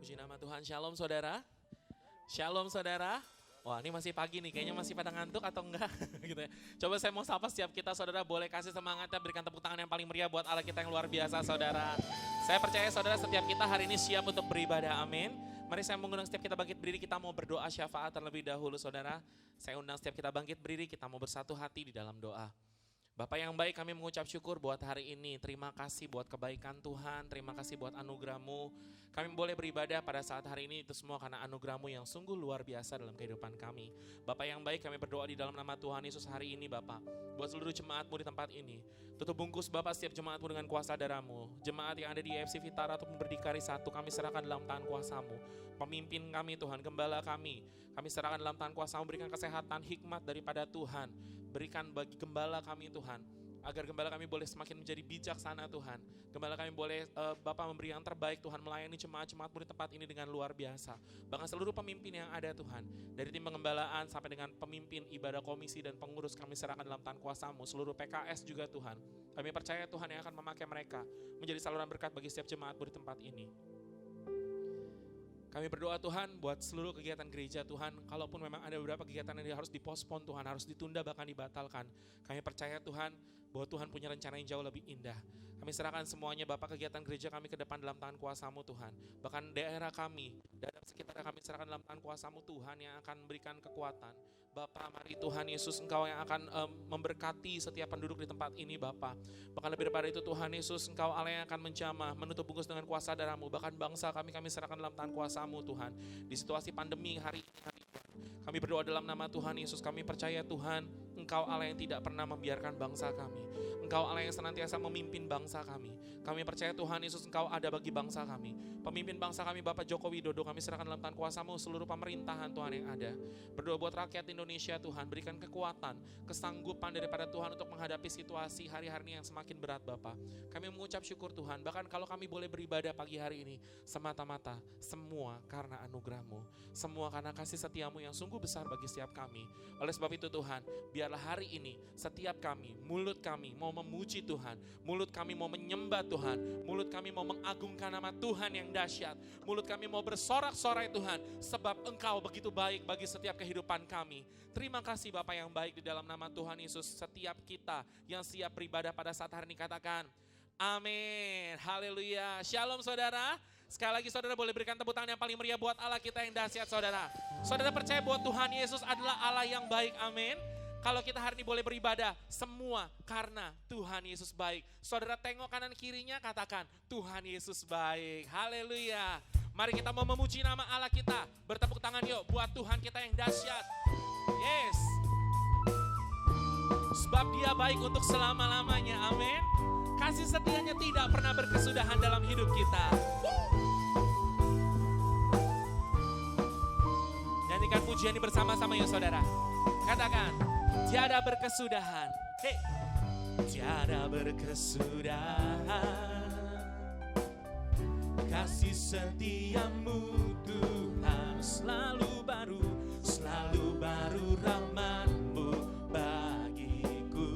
Puji nama Tuhan, shalom saudara. Shalom saudara. Wah ini masih pagi nih, kayaknya masih pada ngantuk atau enggak gitu ya. Coba saya mau sapa setiap kita saudara, boleh kasih semangatnya, berikan tepuk tangan yang paling meriah buat Allah kita yang luar biasa saudara. Saya percaya saudara setiap kita hari ini siap untuk beribadah, amin. Mari saya mengundang setiap kita bangkit berdiri, kita mau berdoa syafaat terlebih dahulu saudara. Saya undang setiap kita bangkit berdiri, kita mau bersatu hati di dalam doa. Bapak yang baik, kami mengucap syukur buat hari ini. Terima kasih buat kebaikan Tuhan, terima kasih buat anugerah-Mu. Kami boleh beribadah pada saat hari ini itu semua karena anugerah-Mu yang sungguh luar biasa dalam kehidupan kami. Bapak yang baik, kami berdoa di dalam nama Tuhan Yesus hari ini Bapak. Buat seluruh jemaat-Mu di tempat ini. Tutup bungkus Bapak setiap jemaat-Mu dengan kuasa darah-Mu. Jemaat yang ada di EFC Vitara ataupun Berdikari 1, kami serahkan dalam tangan kuasa-Mu. Pemimpin kami Tuhan, gembala kami serahkan dalam tangan kuasa-Mu, berikan kesehatan, hikmat daripada Tuhan. Berikan bagi gembala kami Tuhan, agar gembala kami boleh semakin menjadi bijaksana Tuhan. Gembala kami boleh Bapak memberi yang terbaik Tuhan, melayani jemaat-jemaat-Mu di tempat ini dengan luar biasa. Bahkan seluruh pemimpin yang ada Tuhan, dari tim pengembalaan sampai dengan pemimpin ibadah komisi dan pengurus kami serahkan dalam tangan kuasa-Mu. Seluruh PKS juga Tuhan, kami percaya Tuhan yang akan memakai mereka menjadi saluran berkat bagi setiap jemaat-Mu di tempat ini. Kami berdoa Tuhan buat seluruh kegiatan gereja Tuhan, kalaupun memang ada beberapa kegiatan yang harus dipospon Tuhan, harus ditunda bahkan dibatalkan. Kami percaya Tuhan bahwa Tuhan punya rencana yang jauh lebih indah. Kami serahkan semuanya Bapak kegiatan gereja kami ke depan dalam tangan kuasa-Mu Tuhan. Bahkan daerah kami, daerah sekitar kami serahkan dalam tangan kuasa-Mu Tuhan yang akan memberikan kekuatan. Bapak mari Tuhan Yesus Engkau yang akan memberkati setiap penduduk di tempat ini Bapak. Bahkan lebih daripada itu Tuhan Yesus Engkau Allah yang akan menjamah, menutup bungkus dengan kuasa darah-Mu. Bahkan bangsa kami serahkan dalam tangan kuasa-Mu Tuhan. Di situasi pandemi hari ini kami berdoa dalam nama Tuhan Yesus. Kami percaya Tuhan Engkau Allah yang tidak pernah membiarkan bangsa kami. Engkau Allah yang senantiasa memimpin bangsa kami. Kami percaya Tuhan Yesus Engkau ada bagi bangsa kami. Pemimpin bangsa kami Bapak Joko Widodo kami serahkan dalam tangan kuasa-Mu, seluruh pemerintahan Tuhan yang ada. Berdoa buat rakyat Indonesia Tuhan, berikan kekuatan, kesanggupan daripada Tuhan untuk menghadapi situasi hari-hari ini yang semakin berat Bapak. Kami mengucap syukur Tuhan, bahkan kalau kami boleh beribadah pagi hari ini semata-mata semua karena anugerah-Mu, semua karena kasih setia-Mu yang sungguh besar bagi setiap kami. Oleh sebab itu Tuhan, biarlah hari ini setiap kami, mulut kami mau memuji Tuhan, mulut kami mau menyembah Tuhan, mulut kami mau mengagungkan nama Tuhan yang dahsyat, mulut kami mau bersorak-sorai Tuhan, sebab Engkau begitu baik bagi setiap kehidupan kami. Terima kasih Bapa yang baik, di dalam nama Tuhan Yesus. Setiap kita yang siap beribadah pada saat hari ini katakan amin, haleluya, shalom saudara. Sekali lagi saudara boleh berikan tepuk tangan yang paling meriah buat Allah kita yang dahsyat saudara. Saudara percaya bahwa Tuhan Yesus adalah Allah yang baik, amin. Kalau kita hari ini boleh beribadah, semua karena Tuhan Yesus baik. Saudara tengok kanan kirinya, katakan Tuhan Yesus baik, haleluya. Mari kita mau memuji nama Allah kita, bertepuk tangan yuk buat Tuhan kita yang dahsyat. Yes. Sebab Dia baik untuk selama-lamanya, amin. Kasih setianya tidak pernah berkesudahan dalam hidup kita. Nyanyikan pujian ini bersama-sama ya saudara. Katakan, tiada berkesudahan. Hey. Tiada berkesudahan. Kasih setiamu Tuhan selalu baru rahmat-Mu bagiku.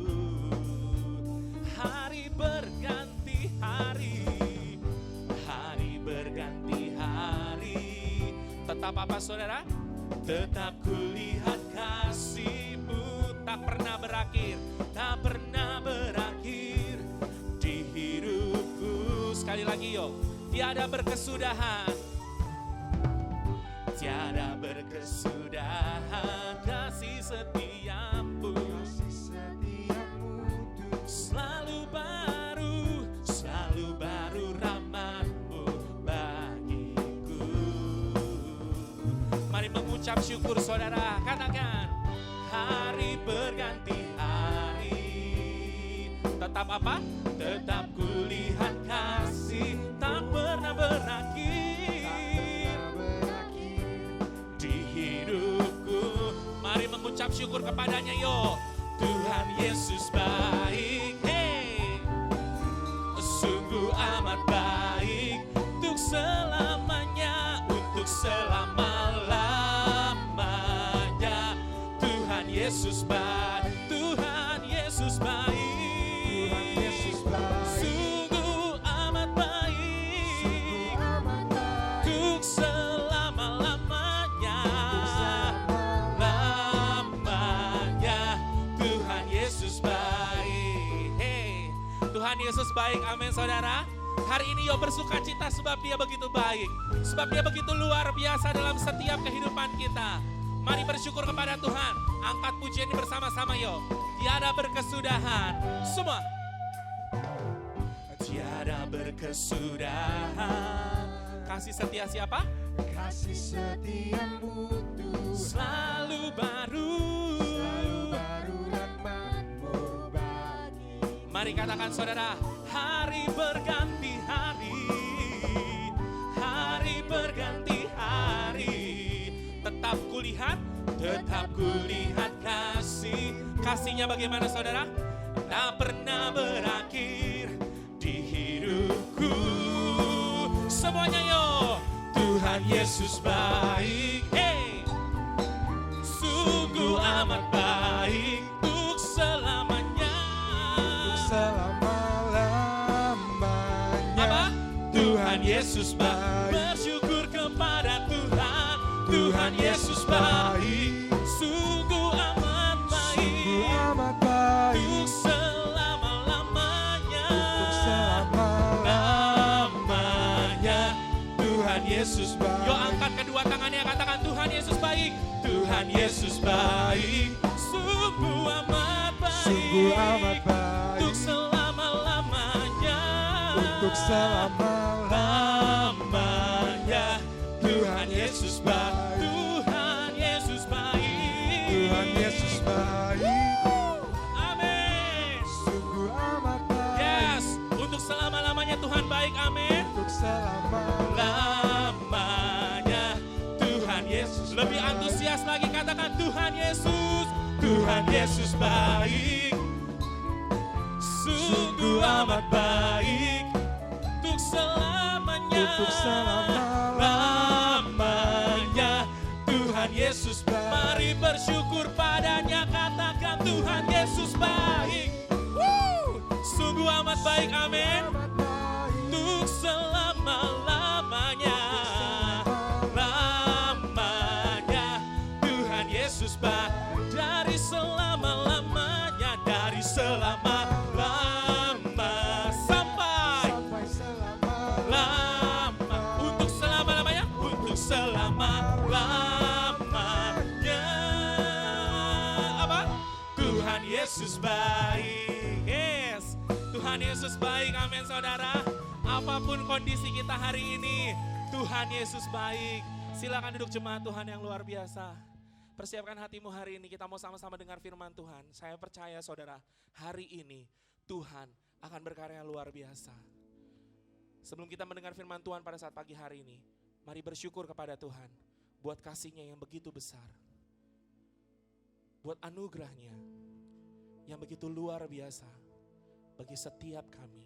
Hari berganti hari. Tetap apa saudara? Tetap kulihat kasih-Mu tak pernah berakhir di hidupku. Sekali lagi yuk, tiada berkesudahan kasih setiamu selalu baru rahmat-Mu bagiku. Mari mengucap syukur saudara, katakan hari berganti hari. Tetap apa? Tetap kulihat kasih tak pernah berakhir di hidupku. Mari mengucap syukur kepadanya yo. Tuhan Yesus baik, hey. Sungguh amat baik untuk selamanya, untuk selama-lamanya. Tuhan Yesus baik, Tuhan Yesus baik. Sungguh amat baik untuk baik, amin saudara. Hari ini Yo bersuka cita sebab Dia begitu baik. Sebab Dia begitu luar biasa dalam setiap kehidupan kita. Mari bersyukur kepada Tuhan. Angkat pujian ini bersama-sama Yo. Tiada berkesudahan. Semua. Tiada berkesudahan. Kasih setia siapa? Kasih setiamu Tuhan Selalu baru. selalu baru dan makmur bagi. Mari katakan saudara, hari berganti hari, hari berganti hari. Tetap kulihat kasihnya bagaimana saudara? Tak pernah berakhir di hidupku. Semuanya yo, Tuhan Yesus baik, hey, sungguh amat baik untuk selamanya. Selama-lamanya Apa? Tuhan Yesus baik. baik. Bersyukur kepada Tuhan. Tuhan Yesus baik. Sungguh amat Sungguh baik. amat baik Untuk selama-lamanya. untuk selama-lamanya. Tuhan Yesus baik. Yo angkat kedua tangannya, katakan Tuhan Yesus baik. Tuhan Yesus baik. Sungguh amat baik. Sungguh amat baik Untuk selama-lamanya. untuk selama-lamanya. Tuhan Yesus baik. Tuhan Yesus baik. Tuhan Yesus baik. Amin. Sungguh amat baik Yes, untuk selama-lamanya Tuhan baik. Amin. untuk selama-lamanya. Lamanya Tuhan Yesus. Lebih antusias lagi katakan Tuhan Yesus. Tuhan Yesus baik. Sungguh amat baik untuk selamanya. Untuk selama-lamanya. Lamanya Tuhan Yesus baik. Mari bersyukur padanya, katakan Tuhan Yesus baik. Woo! Sungguh amat baik, amin. Amat baik Untuk selama-lamanya. Lamanya Tuhan Yesus baik. Dari selama-lamanya, dari selama-lama sampai sampai selama-lamanya. lama. Untuk selama-lamanya, untuk selama-lamanya. Apa? Tuhan Yesus baik. Yes, Tuhan Yesus baik. Amin saudara. Apapun kondisi kita hari ini, Tuhan Yesus baik. Silakan duduk jemaat Tuhan yang luar biasa. Persiapkan hatimu hari ini, kita mau sama-sama dengar firman Tuhan. Saya percaya saudara, hari ini Tuhan akan berkarya luar biasa. Sebelum kita mendengar firman Tuhan pada saat pagi hari ini, mari bersyukur kepada Tuhan buat kasih-Nya yang begitu besar. Buat anugerah-Nya yang begitu luar biasa bagi setiap kami.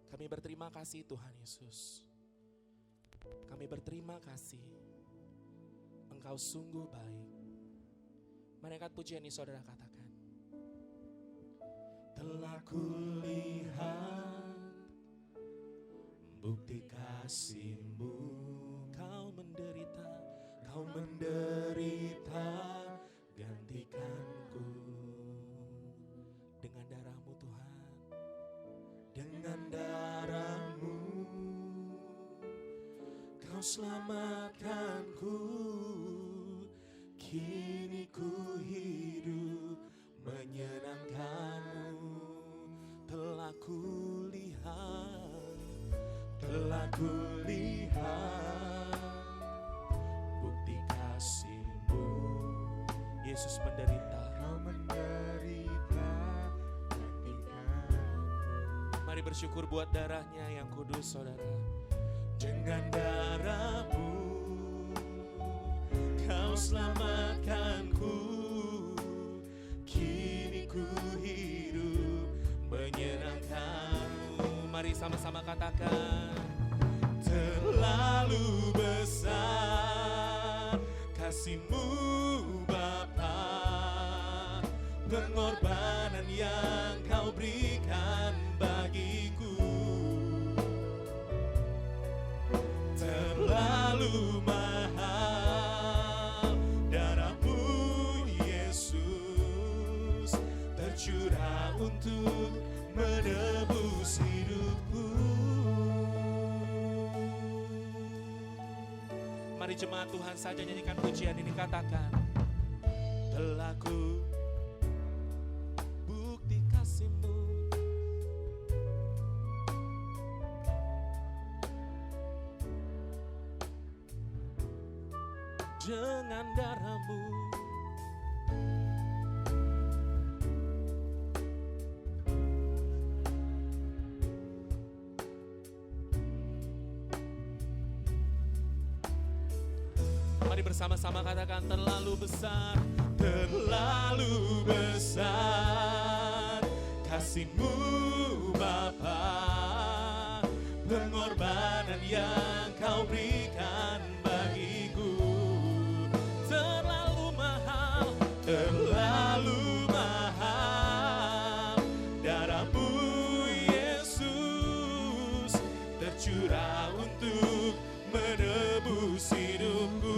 Kami berterima kasih Tuhan Yesus. Kami berterima kasih. Engkau sungguh baik. Mari angkat pujian ini saudara katakan. Telah kulihat bukti kasih-Mu. Kau menderita gantikanku. Dengan darah-Mu Tuhan, dengan darah-Mu Kau selamatkanku. Kini ku hidup menyenangkan-Mu. Telah kulihat bukti kasih-Mu. Yesus menderita. Kau menderita gantikanku. Mari bersyukur buat darah-Nya yang kudus saudara. Dengan darah-Mu Kau selamatkanku. Kini ku hidup menyenangkan-Mu. Mari sama-sama katakan. Terlalu besar kasih-Mu Bapa, pengorbanan yang Kau berikan bagiku. Terlalu mahal darah-Mu Yesus tercurah untuk Mari jemaat Tuhan saja nyanyikan pujian ini, katakan, telah ku bukti kasih-Mu dengan darah-Mu. Mari bersama-sama katakan, terlalu besar kasih-Mu Bapa, pengorbanan yang Kau berikan bagiku. Terlalu mahal darah-Mu Yesus, tercurah untuk menebus hidupku.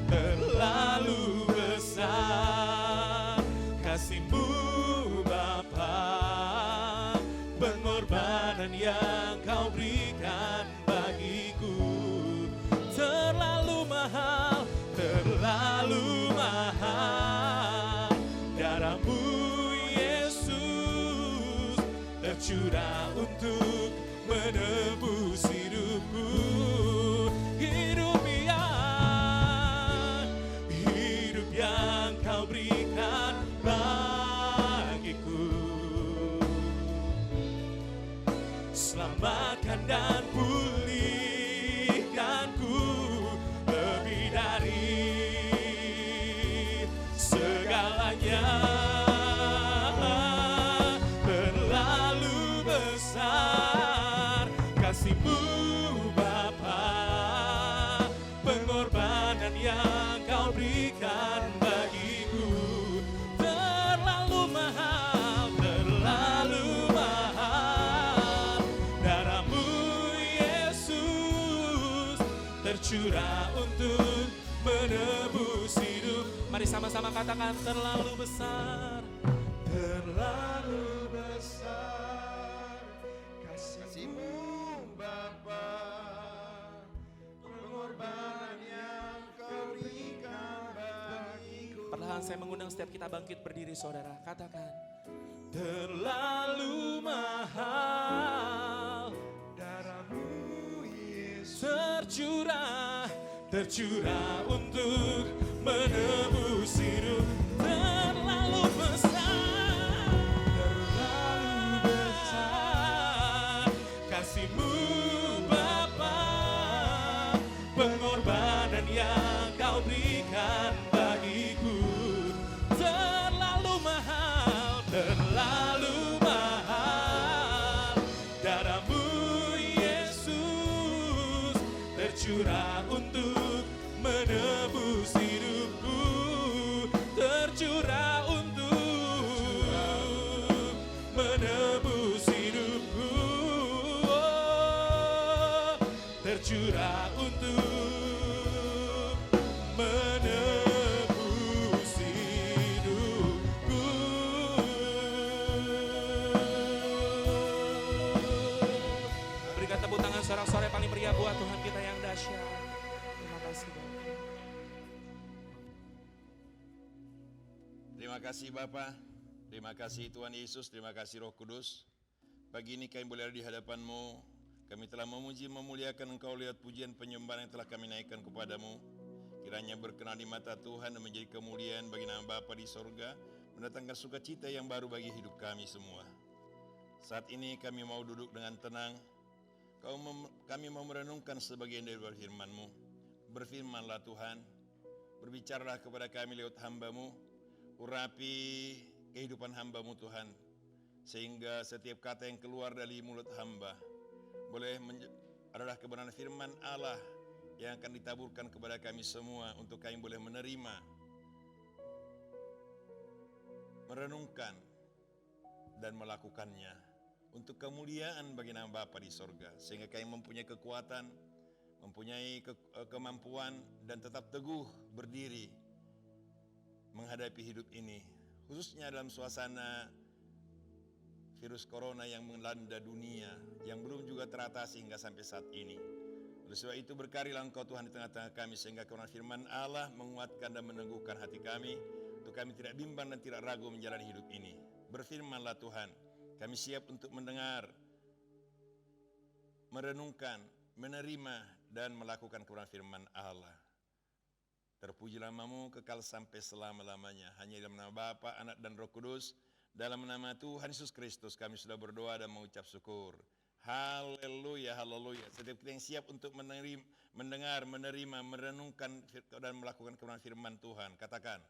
Terlalu besar kasih-Mu Bapa, pengorbanan yang Kau berikan bagiku. Terlalu mahal darah-Mu Yesus, tercurah untuk menebus hidupku. Hidup yang Kau berikan bagiku, selamatkan dan pulihkanku lebih dari segalanya. Terlalu besar kasih-Mu Bapa, pengorbanan yang Kau berikan bagiku. Terlalu mahal darah-Mu Yesus, tercurah untuk menebus hidup. Mari sama-sama katakan, terlalu besar kasih-Mu Bapa, pengorbanan yang Kau berikan bagiku. Perlahan saya mengundang setiap kita bangkit berdiri, saudara. Katakan, terlalu mahal Darah-Mu Yesus, tercurah untuk menebus hidup. Terlalu besar kasih-Mu Bapa, pengorbanan yang Kau berikan bagiku. Terlalu mahal darah-Mu Yesus, tercurah untuk menebus hidupku. Tercurah untuk menebus hidupku. Tercurah untuk menebus hidupku. Berikan tepuk tangan sorak-sorai paling meriah buat Tuhan kita yang dahsyat. Terima kasih, Bapak. Terima kasih Bapa, terima kasih Tuhan Yesus, terima kasih Roh Kudus. Pagi ini kami boleh ada di hadapan-Mu. Kami telah memuji memuliakan Engkau lewat pujian penyembahan yang telah kami naikkan kepadamu. Kiranya berkenan di mata Tuhan dan menjadi kemuliaan bagi nama Bapa di sorga, mendatangkan sukacita yang baru bagi hidup kami semua. Saat ini kami mau duduk dengan tenang. Kami mau merenungkan sebagian dari firman-Mu. Berfirmanlah Tuhan, berbicaralah kepada kami lewat hamba-Mu, urapi kehidupan hamba-Mu Tuhan, sehingga setiap kata yang keluar dari mulut hamba adalah kebenaran firman Allah yang akan ditaburkan kepada kami semua untuk kami boleh menerima, merenungkan, dan melakukannya untuk kemuliaan bagi nama Bapa di sorga, sehingga kami mempunyai kekuatan, mempunyai kemampuan, dan tetap teguh berdiri menghadapi hidup ini, khususnya dalam suasana virus corona yang melanda dunia, yang belum juga teratasi hingga sampai saat ini. Oleh sebab itu berkarilah Engkau Tuhan di tengah-tengah kami, sehingga kebenaran firman Allah menguatkan dan meneguhkan hati kami, untuk kami tidak bimbang dan tidak ragu menjalani hidup ini. Berfirmanlah Tuhan, kami siap untuk mendengar, merenungkan, menerima, dan melakukan kebenaran firman Allah. Terpujilah namamu kekal sampai selama-lamanya. Hanya dalam nama Bapa, Anak, dan Roh Kudus, dalam nama Tuhan Yesus Kristus kami sudah berdoa dan mengucap syukur. Haleluya, haleluya. Setiap kita yang siap untuk mendengar, menerima, merenungkan dan melakukan kebenaran firman Tuhan, katakan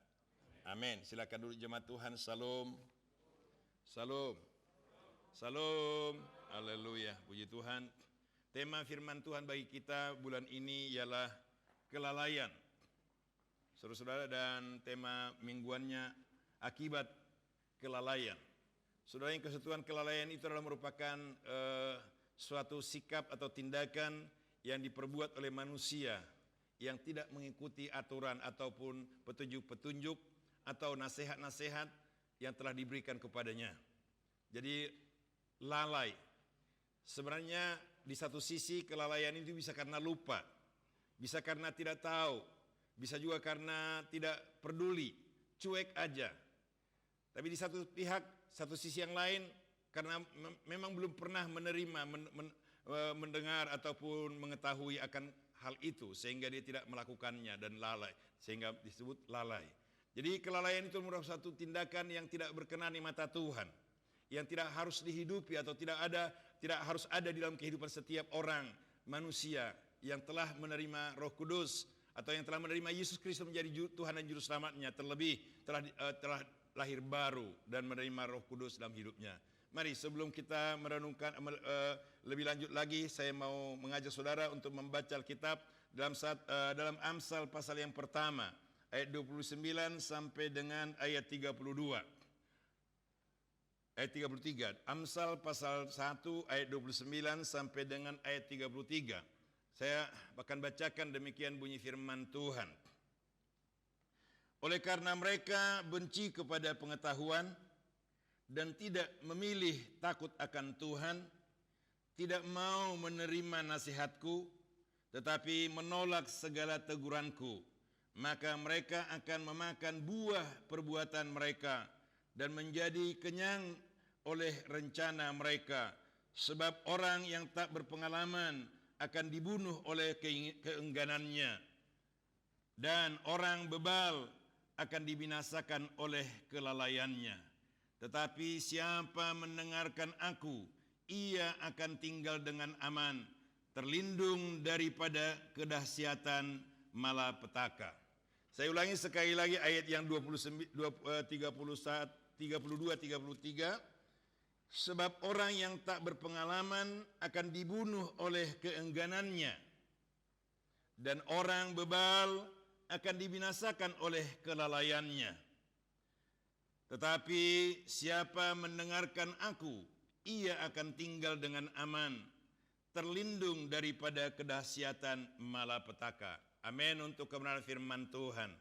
amin. Silakan duduk jemaat Tuhan. Salam. Salam. Salam. Haleluya. Puji Tuhan. Tema firman Tuhan bagi kita bulan ini ialah kelalaian. Saudara-saudara, dan tema mingguannya akibat kelalaian. Saudara, yang kesatuan kelalaian itu adalah merupakan suatu sikap atau tindakan yang diperbuat oleh manusia yang tidak mengikuti aturan ataupun petunjuk-petunjuk atau nasihat-nasihat yang telah diberikan kepadanya. Jadi lalai. Sebenarnya di satu sisi kelalaian itu bisa karena lupa, bisa karena tidak tahu, bisa juga karena tidak peduli, cuek aja. Tapi di satu pihak, satu sisi yang lain, karena memang belum pernah menerima, mendengar ataupun mengetahui akan hal itu, sehingga dia tidak melakukannya dan lalai, sehingga disebut lalai. Jadi kelalaian itu merupakan satu tindakan yang tidak berkenan di mata Tuhan, yang tidak harus dihidupi atau tidak harus ada di dalam kehidupan setiap orang manusia yang telah menerima Roh Kudus atau yang telah menerima Yesus Kristus menjadi Tuhan dan Juru Selamatnya, terlebih telah lahir baru dan menerima Roh Kudus dalam hidupnya. Mari sebelum kita merenungkan lebih lanjut lagi, saya mau mengajak saudara untuk membaca Alkitab dalam Amsal pasal yang pertama, ayat 29 sampai dengan ayat 32. Ayat 33, Amsal pasal 1 ayat 29 sampai dengan ayat 33. Saya akan bacakan demikian bunyi firman Tuhan. Oleh karena mereka benci kepada pengetahuan dan tidak memilih takut akan Tuhan, tidak mau menerima nasihatku, tetapi menolak segala teguranku, maka mereka akan memakan buah perbuatan mereka dan menjadi kenyang oleh rencana mereka. Sebab orang yang tak berpengalaman akan dibunuh oleh keengganannya, dan orang bebal akan dibinasakan oleh kelalaiannya. Tetapi siapa mendengarkan aku, ia akan tinggal dengan aman, terlindung daripada kedahsyatan malapetaka. Saya ulangi sekali lagi ayat yang 32-33. Sebab orang yang tak berpengalaman akan dibunuh oleh keengganannya, dan orang bebal akan dibinasakan oleh kelalaiannya. Tetapi siapa mendengarkan aku, ia akan tinggal dengan aman, terlindung daripada kedahsyatan malapetaka. Amin untuk kebenaran firman Tuhan.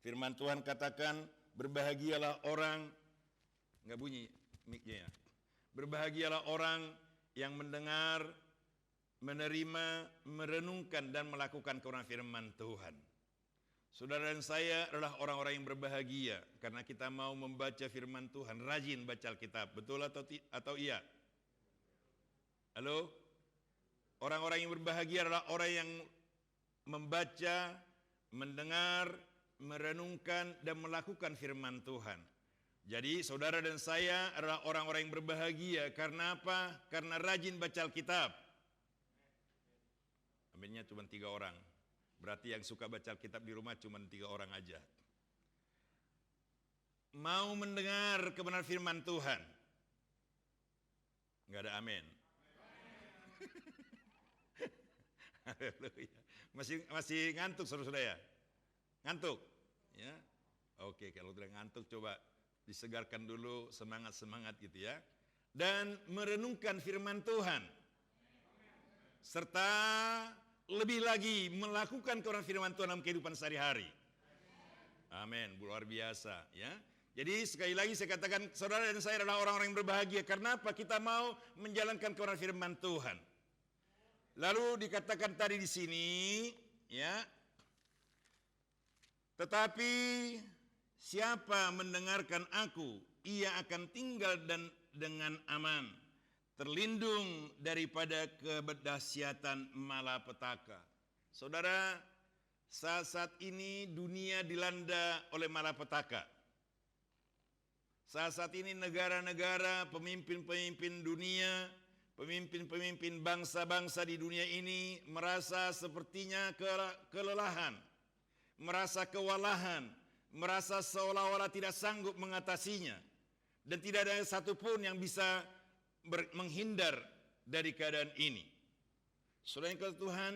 Firman Tuhan katakan, berbahagialah orang, enggak bunyi mic-nya ya. Berbahagialah orang yang mendengar, menerima, merenungkan dan melakukan kebenaran firman Tuhan. Saudara dan saya adalah orang-orang yang berbahagia karena kita mau membaca firman Tuhan, rajin baca Alkitab. Betul atau iya? Halo? Orang-orang yang berbahagia adalah orang yang membaca, mendengar, merenungkan dan melakukan firman Tuhan. Jadi saudara dan saya adalah orang-orang yang berbahagia. Karena apa? Karena rajin baca Alkitab. Aminnya cuma 3 orang. Berarti yang suka baca Alkitab di rumah cuma 3 orang aja. Mau mendengar kebenaran firman Tuhan? Enggak ada amin. Haleluya. Masih ngantuk saudara-saudara ya? Ngantuk? Ya. Oke, kalau udah ngantuk coba disegarkan dulu, semangat-semangat gitu ya. Dan merenungkan firman Tuhan. Serta lebih lagi melakukan kebenaran firman Tuhan dalam kehidupan sehari-hari. Amin, luar biasa ya. Jadi sekali lagi saya katakan, saudara dan saya adalah orang-orang yang berbahagia. Karena apa? Kita mau menjalankan kebenaran firman Tuhan. Lalu dikatakan tadi di sini, ya. Tetapi siapa mendengarkan aku, ia akan tinggal dan dengan aman, terlindung daripada kedahsyatan malapetaka. Saudara, saat ini dunia dilanda oleh malapetaka. Saat ini negara-negara, pemimpin-pemimpin dunia, pemimpin-pemimpin bangsa-bangsa di dunia ini merasa sepertinya kelelahan, merasa kewalahan, merasa seolah-olah tidak sanggup mengatasinya. Dan tidak ada satupun yang bisa menghindar dari keadaan ini. Saudara yang Tuhan,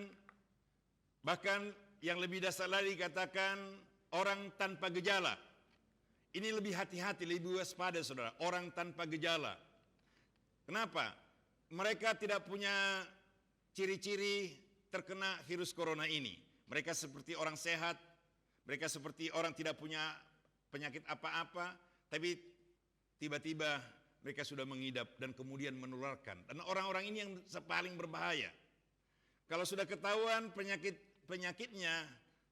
bahkan yang lebih dasar lagi katakan orang tanpa gejala. Ini lebih hati-hati, lebih waspada saudara, orang tanpa gejala. Kenapa? Mereka tidak punya ciri-ciri terkena virus corona ini. Mereka seperti orang sehat, mereka seperti orang tidak punya penyakit apa-apa, tapi tiba-tiba mereka sudah mengidap dan kemudian menularkan. Dan orang-orang ini yang paling berbahaya. Kalau sudah ketahuan penyakitnya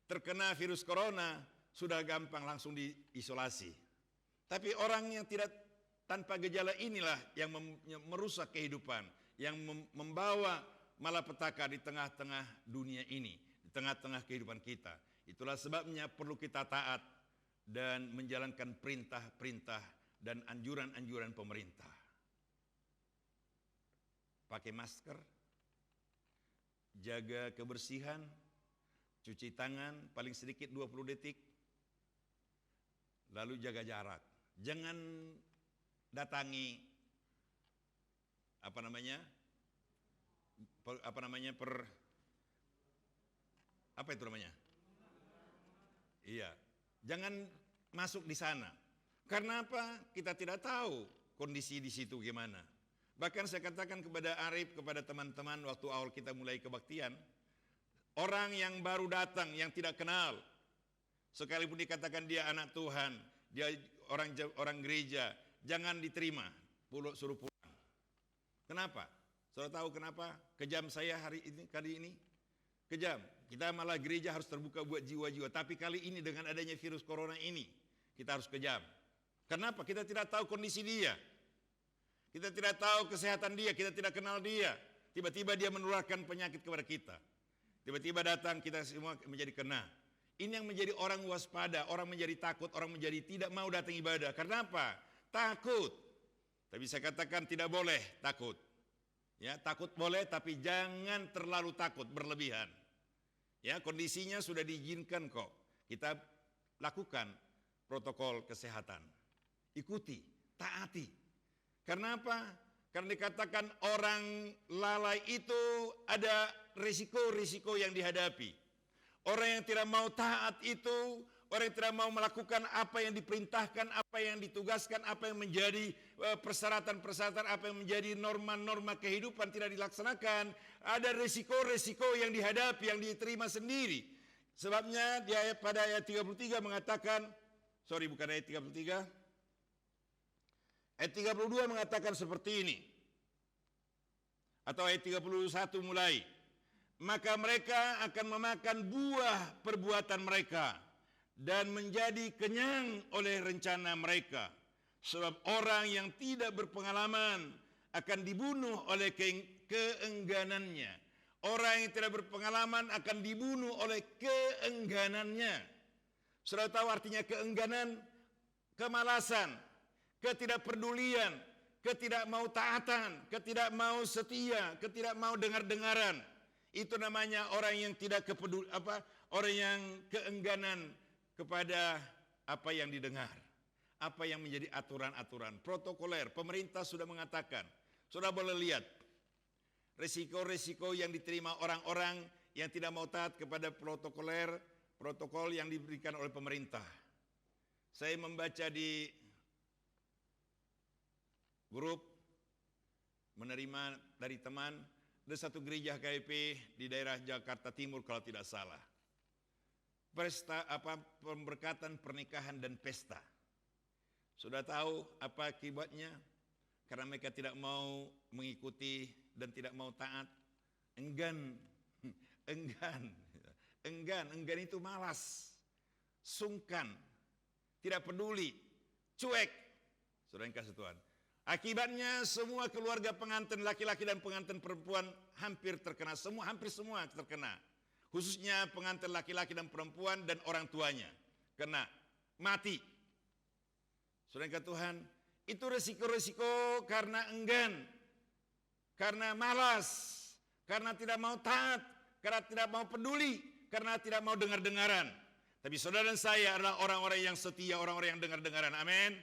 terkena virus corona, sudah gampang langsung diisolasi. Tapi orang yang tidak tanpa gejala inilah yang merusak kehidupan, yang membawa malapetaka di tengah-tengah dunia ini, di tengah-tengah kehidupan kita. Itulah sebabnya perlu kita taat dan menjalankan perintah-perintah dan anjuran-anjuran pemerintah. Pakai masker, jaga kebersihan, cuci tangan paling sedikit 20 detik, lalu jaga jarak. Jangan datangi Iya, jangan masuk di sana. Karena apa? Kita tidak tahu kondisi di situ gimana. Bahkan saya katakan kepada Arif, kepada teman-teman waktu awal kita mulai kebaktian, orang yang baru datang, yang tidak kenal, sekalipun dikatakan dia anak Tuhan, dia orang gereja, jangan diterima, suruh pulang. Kenapa? Saudara tahu kenapa? Kejam saya kali ini? Kejam. Kita malah gereja harus terbuka buat jiwa-jiwa. Tapi kali ini dengan adanya virus corona ini, kita harus kejam. Kenapa? Kita tidak tahu kondisi dia. Kita tidak tahu kesehatan dia, kita tidak kenal dia. Tiba-tiba dia menularkan penyakit kepada kita. Tiba-tiba datang, kita semua menjadi kena. Ini yang menjadi orang waspada, orang menjadi takut, orang menjadi tidak mau datang ibadah. Karena apa? Takut. Tapi saya katakan tidak boleh takut. Ya, takut boleh tapi jangan terlalu takut berlebihan. Ya, kondisinya sudah diizinkan kok. Kita lakukan protokol kesehatan. Ikuti, taati. Karena apa? Karena dikatakan orang lalai itu ada risiko-risiko yang dihadapi. Orang yang tidak mau taat itu, orang yang tidak mau melakukan apa yang diperintahkan, apa yang ditugaskan, apa yang menjadi persyaratan-persyaratan, apa yang menjadi norma-norma kehidupan tidak dilaksanakan, ada risiko-risiko yang dihadapi, yang diterima sendiri. Sebabnya pada ayat 33 mengatakan, bukan ayat 33, ayat 32 mengatakan seperti ini. Atau ayat 31 mulai. Maka mereka akan memakan buah perbuatan mereka dan menjadi kenyang oleh rencana mereka. Sebab orang yang tidak berpengalaman akan dibunuh oleh keengganannya. Orang yang tidak berpengalaman akan dibunuh oleh keengganannya. Saudara tahu artinya keengganan? Kemalasan, ketidakpedulian, ketidakmau taatan, ketidakmau setia, ketidakmau dengar-dengaran. Itu namanya orang yang tidak orang yang keengganan kepada apa yang didengar, apa yang menjadi aturan-aturan protokoler. Pemerintah sudah mengatakan, sudah boleh lihat risiko-risiko yang diterima orang-orang yang tidak mau taat kepada protokol yang diberikan oleh pemerintah. Saya membaca di grup, menerima dari teman, ada satu gereja KIP di daerah Jakarta Timur kalau tidak salah. Pemberkatan pernikahan dan pesta. Sudah tahu apa akibatnya? Karena mereka tidak mau mengikuti dan tidak mau taat. enggan, enggan itu malas, sungkan, tidak peduli, cuek. Saudara yang kasih Tuhan. Akibatnya semua keluarga pengantin laki-laki dan pengantin perempuan hampir terkena, hampir semua terkena. Khususnya pengantin laki-laki dan perempuan dan orang tuanya kena, mati. Saudara yang kasih Tuhan, itu resiko-resiko karena enggan, karena malas, karena tidak mau taat, karena tidak mau peduli, karena tidak mau dengar-dengaran. Tapi saudara dan saya adalah orang-orang yang setia, orang-orang yang dengar-dengaran. Amin.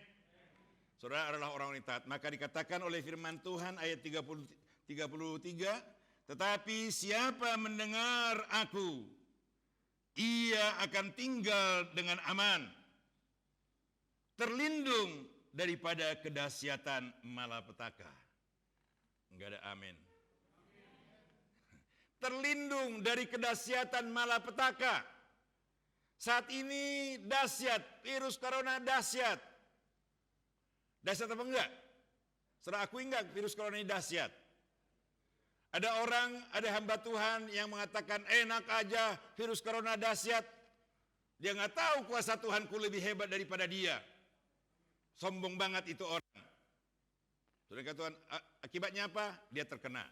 Saudara adalah orang-orang yang taat. Maka dikatakan oleh firman Tuhan ayat 33, tetapi siapa mendengar aku, ia akan tinggal dengan aman, terlindung daripada kedahsyatan malapetaka. Enggak ada amin. Terlindung dari kedahsyatan malapetaka. Saat ini dahsyat, virus corona dahsyat. Dahsyat apa enggak? Saudara akui enggak virus corona ini dahsyat? Ada orang, ada hamba Tuhan yang mengatakan enak aja virus corona dahsyat. Dia enggak tahu kuasa Tuhanku lebih hebat daripada dia. Sombong banget itu orang. Saudara kata Tuhan, akibatnya apa? Dia terkena.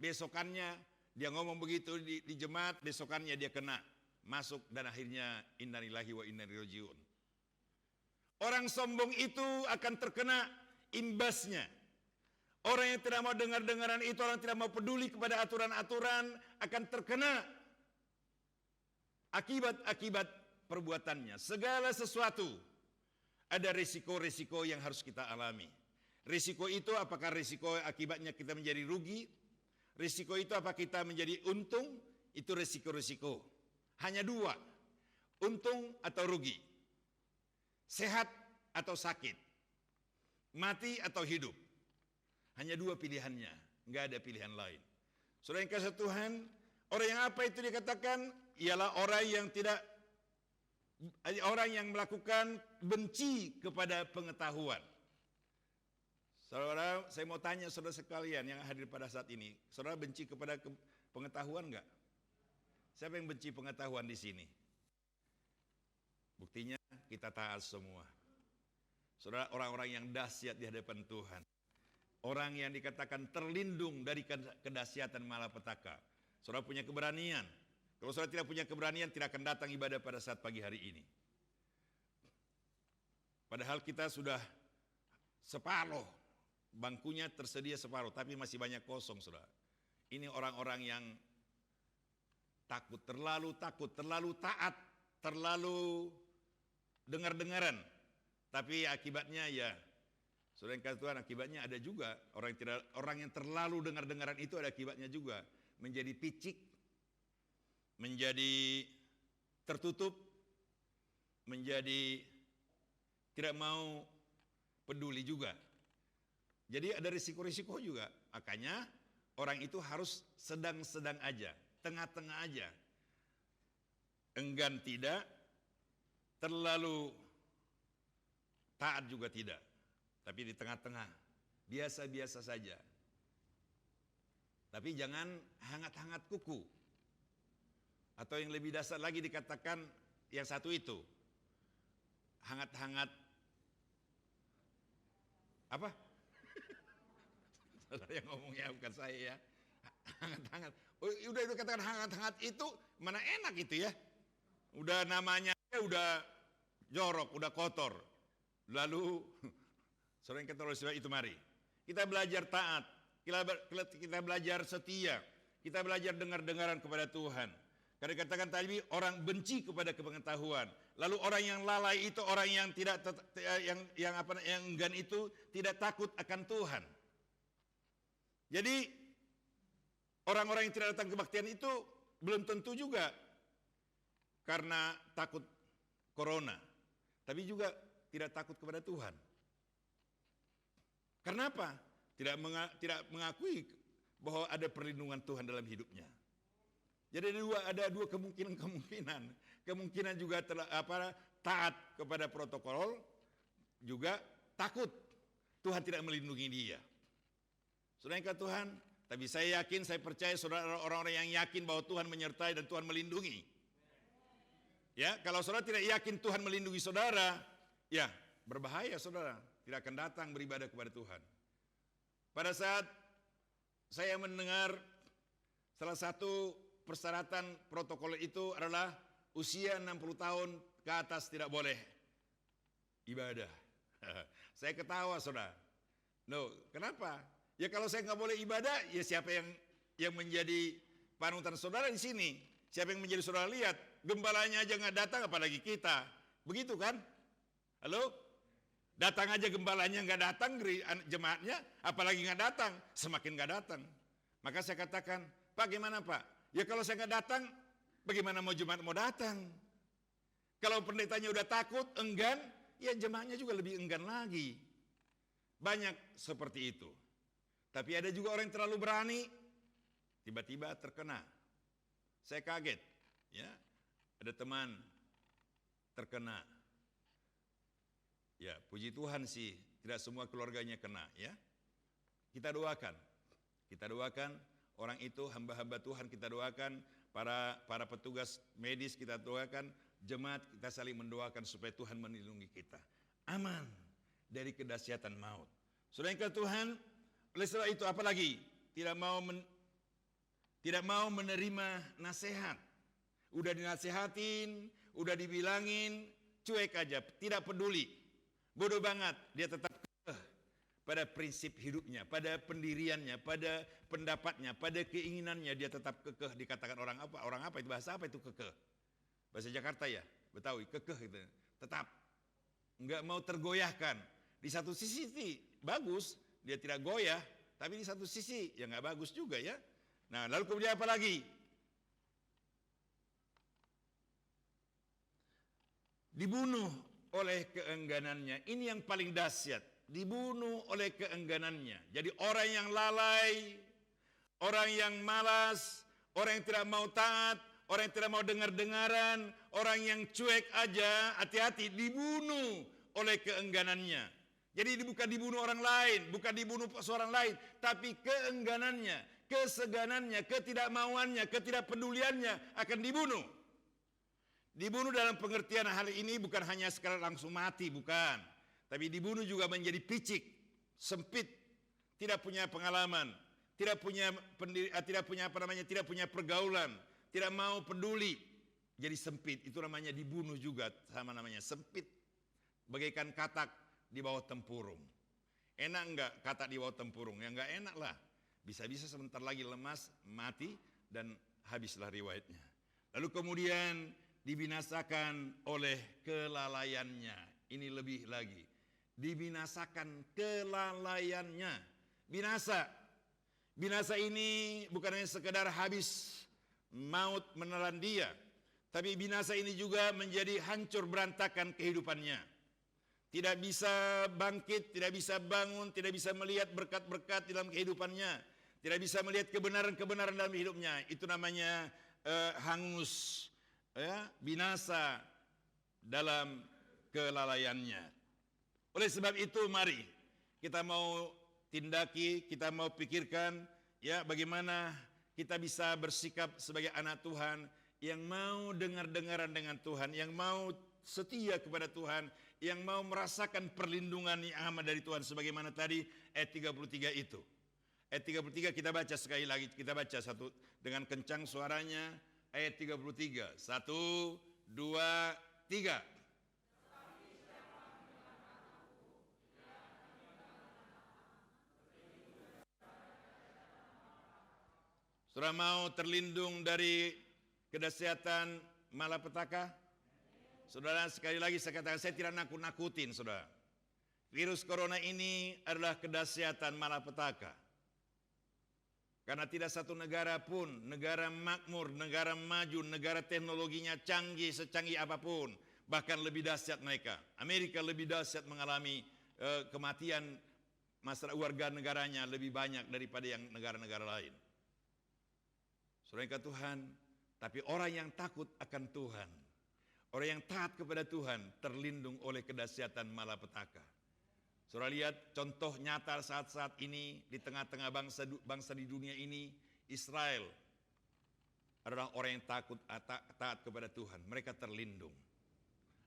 Besokannya dia ngomong begitu di jemaat, besokannya dia kena. Masuk dan akhirnya innalillahi wa inna ilaihi rajiun. Orang sombong itu akan terkena imbasnya. Orang yang tidak mau dengar-dengaran itu, orang yang tidak mau peduli kepada aturan-aturan akan terkena akibat-akibat perbuatannya. Segala sesuatu ada risiko-risiko yang harus kita alami. Risiko itu apakah risiko akibatnya kita menjadi rugi? Risiko itu apakah kita menjadi untung? Itu risiko-risiko. Hanya dua, untung atau rugi. Sehat atau sakit. Mati atau hidup. Hanya dua pilihannya, enggak ada pilihan lain. Saudara yang kasih Tuhan, orang yang apa itu dikatakan? Ialah orang yang melakukan benci kepada pengetahuan. Saudara, saya mau tanya saudara sekalian yang hadir pada saat ini, saudara benci kepada pengetahuan enggak? Siapa yang benci pengetahuan di sini? Buktinya kita taat semua. Saudara, orang-orang yang dahsyat di hadapan Tuhan. Orang yang dikatakan terlindung dari kedahsyatan malapetaka. Saudara punya keberanian. Kalau saudara tidak punya keberanian, tidak akan datang ibadah pada saat pagi hari ini. Padahal kita sudah separuh, bangkunya tersedia separuh, tapi masih banyak kosong, saudara. Ini orang-orang yang takut, terlalu taat, terlalu dengar-dengaran. Tapi akibatnya ya, saudara yang kasih Tuhan, akibatnya ada juga orang yang terlalu dengar-dengaran itu ada akibatnya juga menjadi picik, menjadi tertutup, menjadi tidak mau peduli juga. Jadi ada risiko-risiko juga. Makanya orang itu harus sedang-sedang aja, tengah-tengah aja. Enggan tidak, terlalu taat juga tidak. Tapi di tengah-tengah, biasa-biasa saja. Tapi jangan hangat-hangat kuku. Atau yang lebih dasar lagi dikatakan yang satu itu. Hangat-hangat apa? Saudara yang ngomongnya bukan saya ya. Hangat-hangat. Oh, udah itu katakan hangat-hangat itu mana enak itu ya. Udah namanya udah jorok, udah kotor. Lalu saudara yang kata oleh sebab itu mari. Kita belajar taat, kita belajar setia, kita belajar dengar-dengaran kepada Tuhan. Karena dikatakan tadi orang benci kepada kepengetahuan. Lalu orang yang lalai itu orang yang tidak yang enggan itu tidak takut akan Tuhan. Jadi orang-orang yang tidak datang kebaktian itu belum tentu juga karena takut corona, tapi juga tidak takut kepada Tuhan. Karena apa? Tidak mengakui bahwa ada perlindungan Tuhan dalam hidupnya. Jadi ada dua kemungkinan. Kemungkinan juga taat kepada protokol, juga takut Tuhan tidak melindungi dia. Saudara yang kata Tuhan, Tapi saya yakin, saya percaya saudara orang-orang yang yakin bahwa Tuhan menyertai dan Tuhan melindungi. Ya, kalau saudara tidak yakin Tuhan melindungi saudara, ya berbahaya saudara, tidak akan datang beribadah kepada Tuhan. Pada saat saya mendengar salah satu persyaratan protokol itu adalah usia 60 tahun ke atas tidak boleh ibadah. Saya ketawa saudara. No, kenapa? Ya kalau saya nggak boleh ibadah, ya siapa yang menjadi panutan saudara di sini? Siapa yang menjadi saudara lihat? Gembalanya aja nggak datang, apalagi kita. Begitu kan? Halo? Datang aja gembalanya nggak datang, jemaatnya, apalagi nggak datang, semakin nggak datang. Maka saya katakan, Pak gimana Pak? Ya kalau saya nggak datang, bagaimana mau jemaat mau datang? Kalau pendetanya udah takut, enggan, ya jemaatnya juga lebih enggan lagi. Banyak seperti itu. Tapi ada juga orang yang terlalu berani, tiba-tiba terkena. Saya kaget, ya, ada teman terkena. Ya, puji Tuhan sih, tidak semua keluarganya kena, ya. Kita doakan orang itu, hamba-hamba Tuhan kita doakan, para petugas medis kita doakan, jemaat kita saling mendoakan supaya Tuhan melindungi kita. Aman dari kedahsyatan maut. Saudara yang Tuhan, oleh sebab itu apalagi tidak mau menerima nasihat. Udah dinasehatin, udah dibilangin, cuek aja, tidak peduli. Bodoh banget, dia tetap pada prinsip hidupnya, pada pendiriannya, pada pendapatnya, pada keinginannya, dia tetap kekeh. Dikatakan orang apa itu, bahasa apa itu kekeh? Bahasa Jakarta ya, Betawi, kekeh gitu. Tetap enggak mau tergoyahkan. Di satu sisi bagus, dia tidak goyah, tapi di satu sisi ya enggak bagus juga ya. Nah, lalu kemudian apa lagi? Dibunuh oleh keengganannya. Ini yang paling dahsyat. Dibunuh oleh keengganannya. Jadi orang yang lalai, orang yang malas, orang yang tidak mau taat, orang yang tidak mau dengar-dengaran, orang yang cuek aja, hati-hati, dibunuh oleh keengganannya. Jadi bukan dibunuh orang lain, bukan dibunuh seorang lain, tapi keengganannya, keseganannya, ketidakmauannya, ketidakpeduliannya akan dibunuh. Dibunuh dalam pengertian hal ini bukan hanya sekadar langsung mati, bukan. Tapi dibunuh juga menjadi picik, sempit, tidak punya pengalaman, tidak punya pergaulan, tidak mau peduli. Jadi sempit, itu namanya dibunuh juga, sama namanya sempit. Bagaikan katak di bawah tempurung. Enak enggak katak di bawah tempurung? Ya enggak enak lah. Bisa-bisa sebentar lagi lemas, mati, dan habislah riwayatnya. Lalu kemudian dibinasakan oleh kelalaiannya. Ini lebih lagi. Dibinasakan kelalaiannya. Binasa. Binasa ini bukan hanya sekedar habis maut menelan dia. Tapi binasa ini juga menjadi hancur berantakan kehidupannya. Tidak bisa bangkit, tidak bisa bangun, tidak bisa melihat berkat-berkat dalam kehidupannya. Tidak bisa melihat kebenaran-kebenaran dalam hidupnya. Itu namanya hangus. Ya, binasa dalam kelalaiannya. Oleh sebab itu mari kita mau tindaki, kita mau pikirkan ya bagaimana kita bisa bersikap sebagai anak Tuhan yang mau dengar-dengaran dengan Tuhan, yang mau setia kepada Tuhan, yang mau merasakan perlindungan yang amat dari Tuhan sebagaimana tadi ayat 33 itu. Ayat 33 kita baca sekali lagi, kita baca satu dengan kencang suaranya. Ayat 33, 1, 2, 3. Saudara mau terlindung dari kedahsyatan malapetaka? Saudara, sekali lagi saya katakan, saya tidak nakut-nakutin saudara. Virus corona ini adalah kedahsyatan malapetaka. Karena tidak satu negara pun, negara makmur, negara maju, negara teknologinya canggih, secanggih apapun, bahkan lebih dahsyat mereka. Amerika lebih dahsyat mengalami kematian masyarakat warga negaranya lebih banyak daripada yang negara-negara lain. Saudara Tuhan, tapi orang yang takut akan Tuhan, orang yang taat kepada Tuhan terlindung oleh kedahsyatan malapetaka. Saudara lihat contoh nyata saat-saat ini di tengah-tengah bangsa di dunia ini, Israel adalah orang yang taat kepada Tuhan. Mereka terlindung.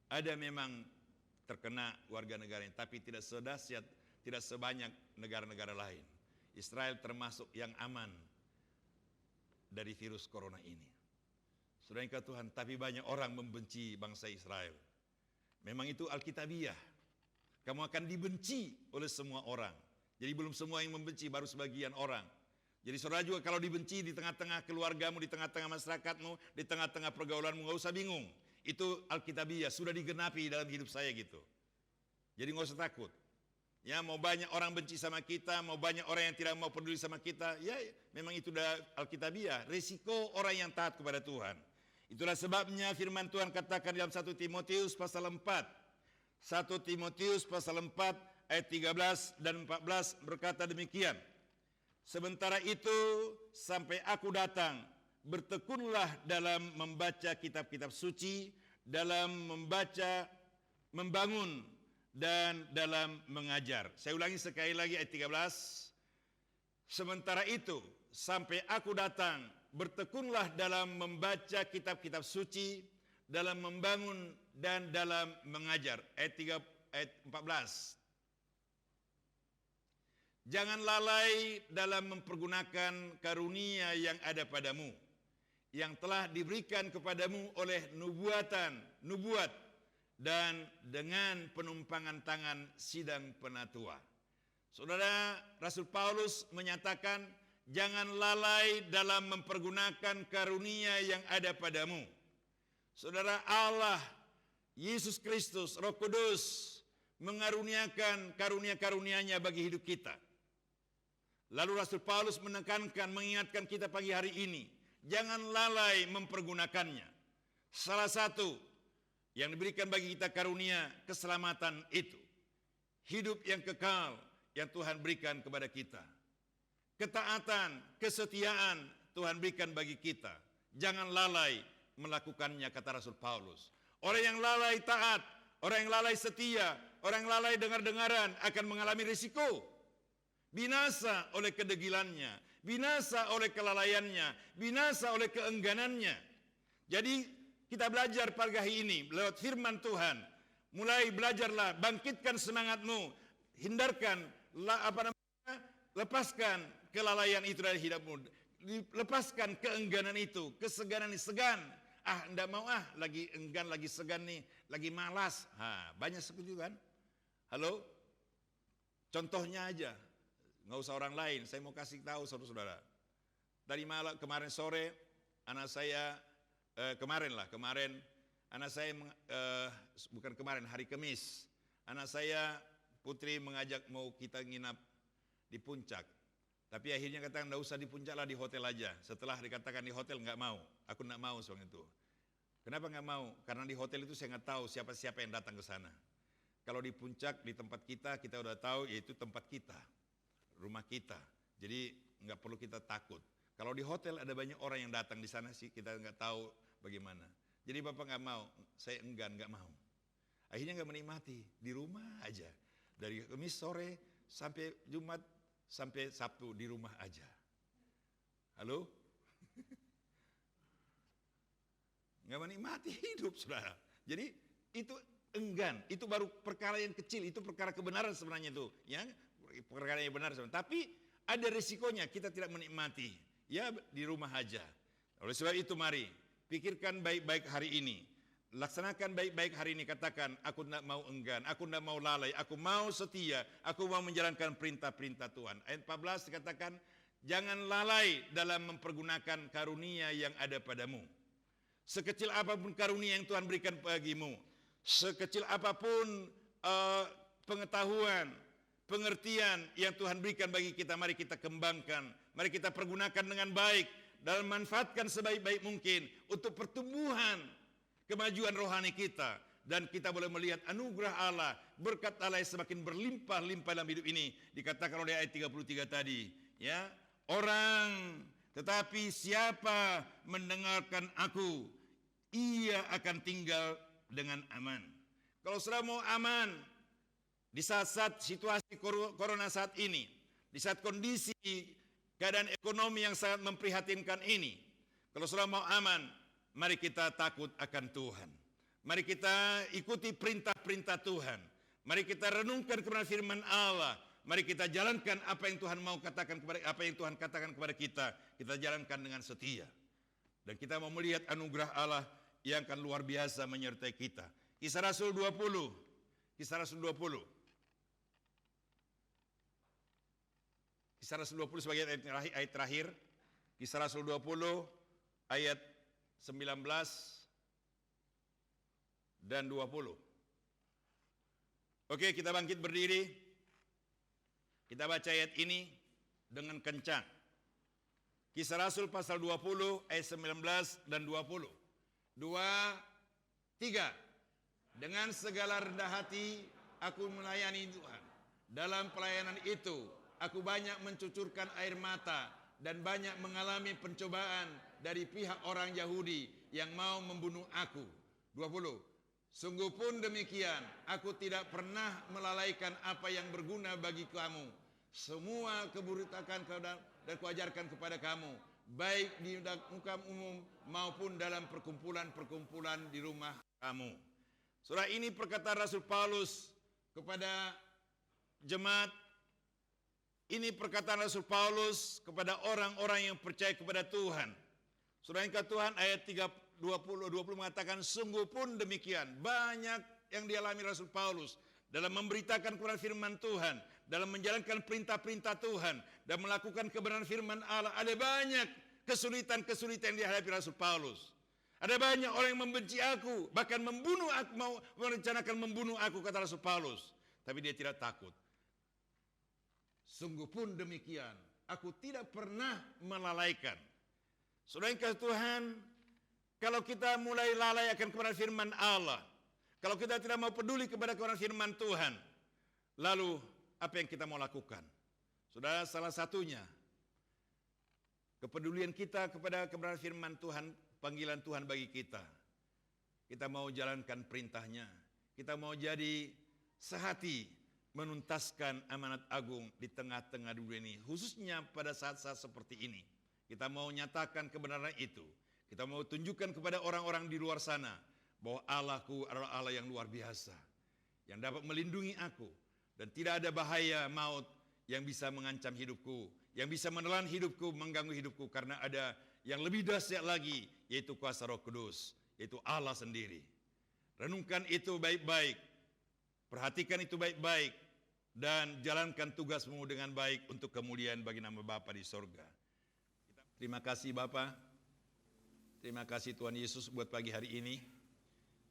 Ada memang terkena warga negaranya, tapi tidak sedahsyat, tidak sebanyak negara-negara lain. Israel termasuk yang aman dari virus corona ini. Saudara yang Tuhan, tapi banyak orang membenci bangsa Israel. Memang itu alkitabiah. Kamu akan dibenci oleh semua orang. Jadi belum semua yang membenci, baru sebagian orang. Jadi saudara juga kalau dibenci di tengah-tengah keluargamu, di tengah-tengah masyarakatmu, di tengah-tengah pergaulanmu, gak usah bingung. Itu alkitabiah, sudah digenapi dalam hidup saya gitu. Jadi gak usah takut. Ya, mau banyak orang benci sama kita, mau banyak orang yang tidak mau peduli sama kita, ya memang itu udah alkitabiah. Resiko orang yang taat kepada Tuhan. Itulah sebabnya firman Tuhan katakan dalam 1 Timotius pasal 4. 1 Timotius pasal 4 ayat 13 dan 14 berkata demikian. Sementara itu sampai aku datang, bertekunlah dalam membaca kitab-kitab suci, dalam membangun, dan dalam mengajar. Saya ulangi sekali lagi ayat 13. Sementara itu sampai aku datang, bertekunlah dalam membaca kitab-kitab suci, dalam membangun dan dalam mengajar. Ayat 14. Jangan lalai dalam mempergunakan karunia yang ada padamu, yang telah diberikan kepadamu oleh nubuat, dan dengan penumpangan tangan sidang penatua. Saudara, Rasul Paulus menyatakan, jangan lalai dalam mempergunakan karunia yang ada padamu. Saudara, Allah, Yesus Kristus, Roh Kudus mengaruniakan karunia-karunia-Nya bagi hidup kita. Lalu Rasul Paulus menekankan, mengingatkan kita pagi hari ini, jangan lalai mempergunakannya. Salah satu yang diberikan bagi kita karunia keselamatan itu, hidup yang kekal yang Tuhan berikan kepada kita. Ketaatan, kesetiaan Tuhan berikan bagi kita. Jangan lalai melakukannya, kata Rasul Paulus. Orang yang lalai taat, orang yang lalai setia, orang yang lalai dengar-dengaran akan mengalami risiko. Binasa oleh kedegilannya, binasa oleh kelalaiannya, binasa oleh keengganannya. Jadi kita belajar pagi hari ini lewat firman Tuhan. Mulai belajarlah, bangkitkan semangatmu, hindarkan, lepaskan kelalaian itu dari hidupmu. Lepaskan keengganan itu, keseganan ini, segan. Enggak mau lagi enggan, lagi segan nih, lagi malas. Banyak seperti itu kan. Halo? Contohnya aja, nggak usah orang lain, saya mau kasih tahu saudara-saudara. Tadi malam, kemarin sore, anak saya, kemarin anak saya, bukan kemarin, hari Kamis, anak saya, Putri mengajak mau kita nginap di puncak. Tapi akhirnya katakan, nggak usah di puncak lah, di hotel aja. Setelah dikatakan di hotel, nggak mau. Aku nggak mau soal itu. Kenapa nggak mau? Karena di hotel itu saya nggak tahu siapa-siapa yang datang ke sana. Kalau di puncak, di tempat kita udah tahu, yaitu tempat kita, rumah kita. Jadi nggak perlu kita takut. Kalau di hotel ada banyak orang yang datang di sana sih, kita nggak tahu bagaimana. Jadi Bapak nggak mau, saya enggan, nggak mau. Akhirnya nggak menikmati, di rumah aja. Dari Kamis sore sampai Jumat, sampai Sabtu di rumah aja. Halo? Nggak menikmati hidup, saudara. Jadi itu enggan, itu baru perkara yang kecil, itu perkara kebenaran sebenarnya itu, ya, perkara yang benar sebenarnya. Tapi ada risikonya kita tidak menikmati, ya di rumah aja. Oleh sebab itu mari pikirkan baik-baik hari ini, laksanakan baik-baik hari ini. Katakan, aku tidak mau enggan, aku tidak mau lalai, aku mau setia, aku mau menjalankan perintah-perintah Tuhan. Ayat 14 dikatakan, jangan lalai dalam mempergunakan karunia yang ada padamu. Sekecil apapun karunia yang Tuhan berikan bagimu, sekecil apapun pengetahuan, pengertian yang Tuhan berikan bagi kita, mari kita kembangkan, mari kita pergunakan dengan baik dan manfaatkan sebaik-baik mungkin untuk pertumbuhan kemajuan rohani kita, dan kita boleh melihat anugerah Allah, berkat Allah yang semakin berlimpah-limpah dalam hidup ini. Dikatakan oleh ayat 33 tadi, ya, tetapi siapa mendengarkan aku, ia akan tinggal dengan aman. Kalau saudara mau aman, Di saat-saat situasi corona saat ini, di saat kondisi keadaan ekonomi yang sangat memprihatinkan ini, kalau saudara mau aman, mari kita takut akan Tuhan. Mari kita ikuti perintah-perintah Tuhan. Mari kita renungkan kebenaran firman Allah. Mari kita jalankan apa yang Tuhan mau katakan kepada, apa yang Tuhan katakan kepada kita. Kita jalankan dengan setia. Dan kita mau melihat anugerah Allah yang akan luar biasa menyertai kita. Kisah Rasul 20. Kisah Rasul 20. Kisah Rasul 20 sebagai ayat terakhir. Kisah Rasul 20 ayat 19 dan 20. Oke, kita bangkit berdiri. Kita baca ayat ini dengan kencang. Kisah Rasul pasal 20 ayat 19 dan 20. 2, 3. Dengan segala rendah hati aku melayani Tuhan. Dalam pelayanan itu aku banyak mencucurkan air mata dan banyak mengalami pencobaan dari pihak orang Yahudi yang mau membunuh aku. 20. Sungguh pun demikian, aku tidak pernah melalaikan apa yang berguna bagi kamu. Semua keberitakan dan kuajarkan kepada kamu, baik di muka umum maupun dalam perkumpulan-perkumpulan di rumah kamu. Surah ini perkataan Rasul Paulus kepada jemaat. Ini perkataan Rasul Paulus kepada orang-orang yang percaya kepada Tuhan. Surah yang ke Tuhan ayat 20 mengatakan, sungguh pun demikian, banyak yang dialami Rasul Paulus dalam memberitakan kebenaran firman Tuhan, dalam menjalankan perintah-perintah Tuhan, dan melakukan kebenaran firman Allah. Ada banyak kesulitan-kesulitan yang dihadapi Rasul Paulus. Ada banyak orang yang membenci aku, bahkan membunuh aku, mau merencanakan membunuh aku, kata Rasul Paulus. Tapi dia tidak takut. Sungguh pun demikian, aku tidak pernah melalaikan. Saudara yang kasih Tuhan, kalau kita mulai lalai akan kebenaran firman Allah, kalau kita tidak mau peduli kepada kebenaran firman Tuhan, lalu apa yang kita mau lakukan? Saudara, salah satunya kepedulian kita kepada kebenaran firman Tuhan, panggilan Tuhan bagi kita. Kita mau jalankan perintahnya. Kita mau jadi sehati menuntaskan amanat agung di tengah-tengah dunia ini. Khususnya pada saat-saat seperti ini. Kita mau nyatakan kebenaran itu. Kita mau tunjukkan kepada orang-orang di luar sana bahwa Allahku adalah Allah yang luar biasa, yang dapat melindungi aku, dan tidak ada bahaya maut yang bisa mengancam hidupku, yang bisa menelan hidupku, mengganggu hidupku, karena ada yang lebih dahsyat lagi, yaitu kuasa Roh Kudus, yaitu Allah sendiri. Renungkan itu baik-baik, perhatikan itu baik-baik, dan jalankan tugasmu dengan baik untuk kemuliaan bagi nama Bapa di sorga. Terima kasih Bapa, terima kasih Tuhan Yesus buat pagi hari ini.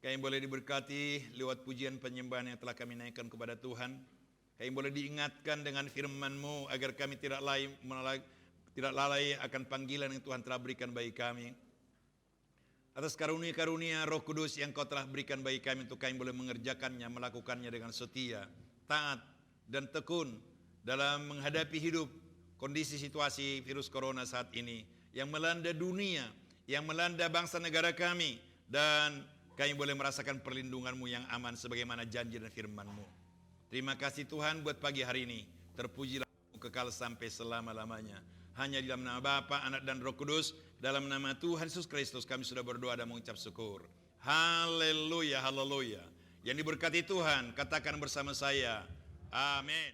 Kami boleh diberkati lewat pujian penyembahan yang telah kami naikkan kepada Tuhan. Kami boleh diingatkan dengan firman-Mu agar kami tidak lalai akan panggilan yang Tuhan telah berikan bagi kami. Atas karunia-karunia Roh Kudus yang Kau telah berikan bagi kami untuk kami boleh mengerjakannya, melakukannya dengan setia, taat, dan tekun dalam menghadapi hidup kondisi situasi virus corona saat ini yang melanda dunia, yang melanda bangsa negara kami, dan kami boleh merasakan perlindungan-Mu yang aman sebagaimana janji dan firman-Mu. Terima kasih Tuhan buat pagi hari ini. Terpujilah kekal sampai selama-lamanya. Hanya di dalam nama Bapa, Anak, dan Roh Kudus, dalam nama Tuhan Yesus Kristus kami sudah berdoa dan mengucap syukur. Haleluya, haleluya. Yang diberkati Tuhan, katakan bersama saya, amin.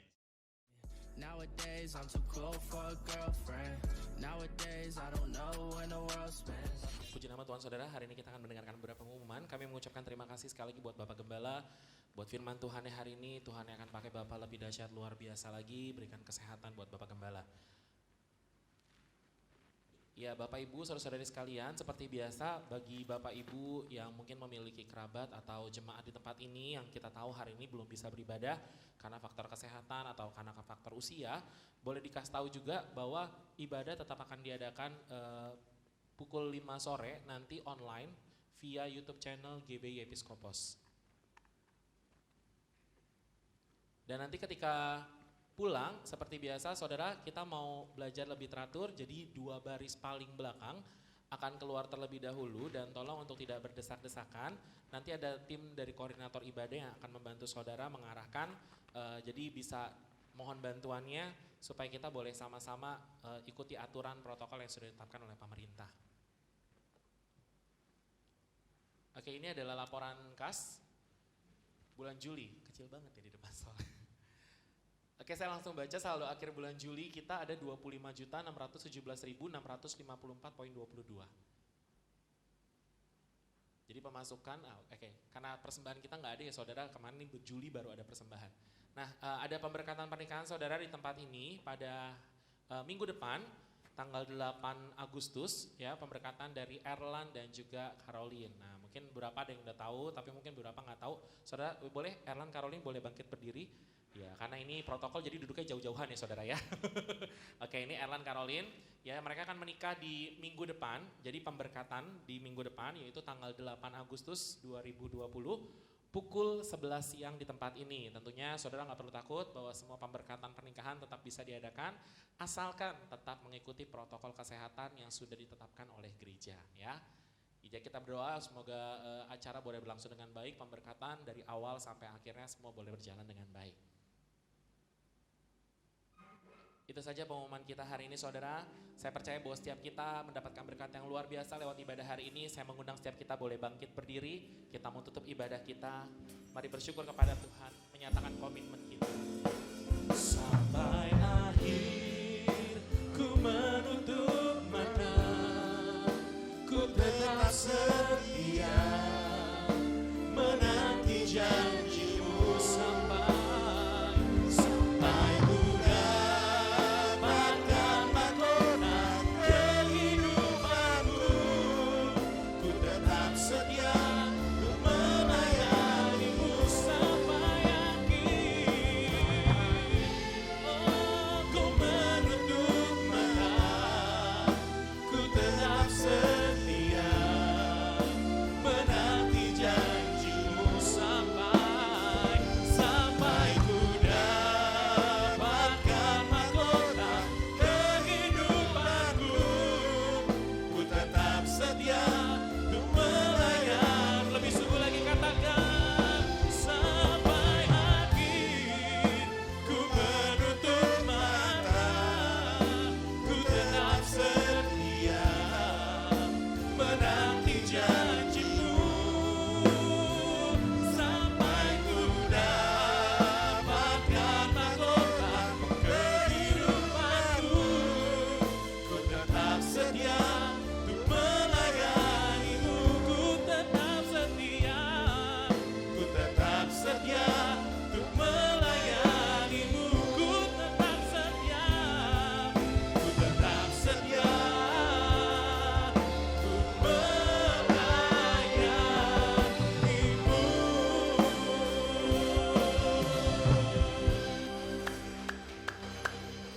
Nowadays I'm too cool for a girlfriend. Nowadays I don't know when the world spends. Puji nama Tuhan saudara, hari ini kita akan mendengarkan beberapa pengumuman. Kami mengucapkan terima kasih sekali lagi buat Bapak Gembala, buat firman Tuhan hari ini. Tuhan yang akan pakai Bapak lebih dahsyat luar biasa lagi, berikan kesehatan buat Bapak Gembala. Ya Bapak Ibu, saudara-saudari sekalian, seperti biasa bagi Bapak Ibu yang mungkin memiliki kerabat atau jemaat di tempat ini yang kita tahu hari ini belum bisa beribadah karena faktor kesehatan atau karena faktor usia, boleh dikasih tahu juga bahwa ibadah tetap akan diadakan pukul 5 sore nanti online via YouTube channel GBI Episkopos. Dan nanti ketika pulang, seperti biasa saudara, kita mau belajar lebih teratur, jadi 2 baris paling belakang akan keluar terlebih dahulu dan tolong untuk tidak berdesak-desakan. Nanti ada tim dari koordinator ibadah yang akan membantu saudara mengarahkan, jadi bisa mohon bantuannya supaya kita boleh sama-sama ikuti aturan protokol yang sudah ditetapkan oleh pemerintah. Oke, ini adalah laporan kas bulan Juli, kecil banget ya di depan soalnya. Oke, saya langsung baca saldo akhir bulan Juli kita ada 25.617.654,22. Jadi pemasukan, karena persembahan kita nggak ada ya saudara, kemarin ini Juli baru ada persembahan. Nah, ada pemberkatan pernikahan saudara di tempat ini pada minggu depan, tanggal 8 Agustus, ya, pemberkatan dari Erlan dan juga Caroline. Nah, mungkin beberapa ada yang udah tahu, tapi mungkin beberapa nggak tahu. Saudara boleh, Erlan, Caroline boleh bangkit berdiri. Ya, karena ini protokol jadi duduknya jauh-jauhan ya saudara ya. Oke, ini Erlan Caroline, ya mereka akan menikah di minggu depan. Jadi pemberkatan di minggu depan yaitu tanggal 8 Agustus 2020 pukul 11 siang di tempat ini. Tentunya saudara nggak perlu takut bahwa semua pemberkatan pernikahan tetap bisa diadakan asalkan tetap mengikuti protokol kesehatan yang sudah ditetapkan oleh gereja ya. Jadi kita berdoa semoga acara boleh berlangsung dengan baik, pemberkatan dari awal sampai akhirnya semua boleh berjalan dengan baik. Itu saja pengumuman kita hari ini saudara. Saya percaya bahwa setiap kita mendapatkan berkat yang luar biasa lewat ibadah hari ini. Saya mengundang setiap kita boleh bangkit berdiri. Kita mau tutup ibadah kita. Mari bersyukur kepada Tuhan, menyatakan komitmen kita. Sampai akhir ku menutup mata, ku tetap setia menanti janjimu sampai ku dapatkan mahkota kehidupanmu. Ku tetap setia untuk melayanimu sampai akhir. Oh, ku menutup mata, ku tetap setia menanti janjimu sampai ku dapatkan mahkota kehidupanku. Ku tetap setia untuk melayan. Lebih sungguh lagi katakan sampai akhir. Ku menutup mata, ku tetap setia menanti janjimu sampai ku dapatkan mahkota kehidupanku. Ku tetap setia untuk melayanimu. Ku tetap setia, ku tetap setia untuk melayanimu. Ku tetap setia, ku tetap setia untuk melayanimu.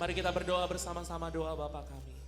Mari kita berdoa bersama-sama doa Bapa kami.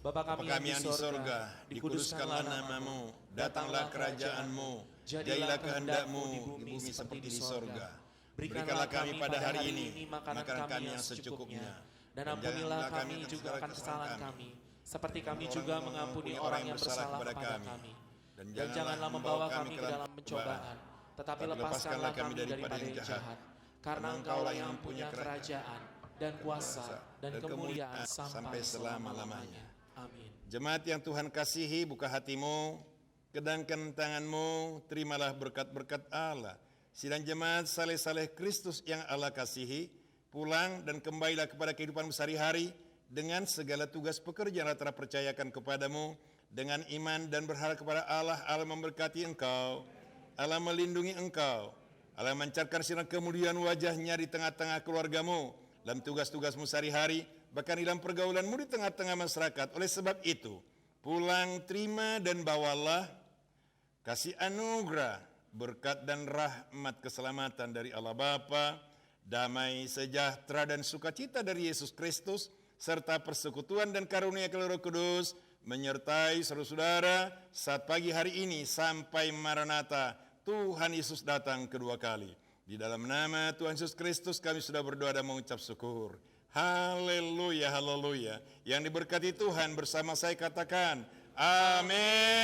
Bapa Bapa kami yang di sorga, dikuduskanlah namamu, datanglah kerajaanmu, jadilah kehendak-Mu di bumi seperti di sorga. Berikanlah kami pada hari ini makanan kami yang secukupnya, dan ampunilah kami juga akan kesalahan kami, seperti kami juga mengampuni orang yang bersalah kepada kami. Dan janganlah membawa kami ke dalam pencobaan, tetapi lepaskanlah kami daripada yang jahat. Karena Engkaulah yang punya kerajaan dan kuasa dan kemuliaan sampai selama-lamanya. Amin. Jemaat yang Tuhan kasihi, buka hatimu, kedangkan tanganmu, terimalah berkat-berkat Allah. Sidang jemaat saleh-saleh Kristus yang Allah kasihi, pulang dan kembalilah kepada kehidupan sehari-hari dengan segala tugas pekerjaan yang telah percayakan kepadamu, dengan iman dan berharap kepada Allah. Allah memberkati engkau, Allah melindungi engkau, Allah memancarkan sinar kemuliaan wajahnya di tengah-tengah keluargamu, dalam tugas-tugasmu sehari-hari, bahkan dalam pergaulanmu di tengah-tengah masyarakat. Oleh sebab itu, pulang, terima dan bawalah kasih anugerah, berkat dan rahmat keselamatan dari Allah Bapa, damai, sejahtera dan sukacita dari Yesus Kristus, serta persekutuan dan karunia Roh Kudus menyertai saudara-saudara saat pagi hari ini sampai Maranatha, Tuhan Yesus datang kedua kali. Di dalam nama Tuhan Yesus Kristus kami sudah berdoa dan mengucap syukur. Haleluya, haleluya. Yang diberkati Tuhan bersama saya katakan, Amin.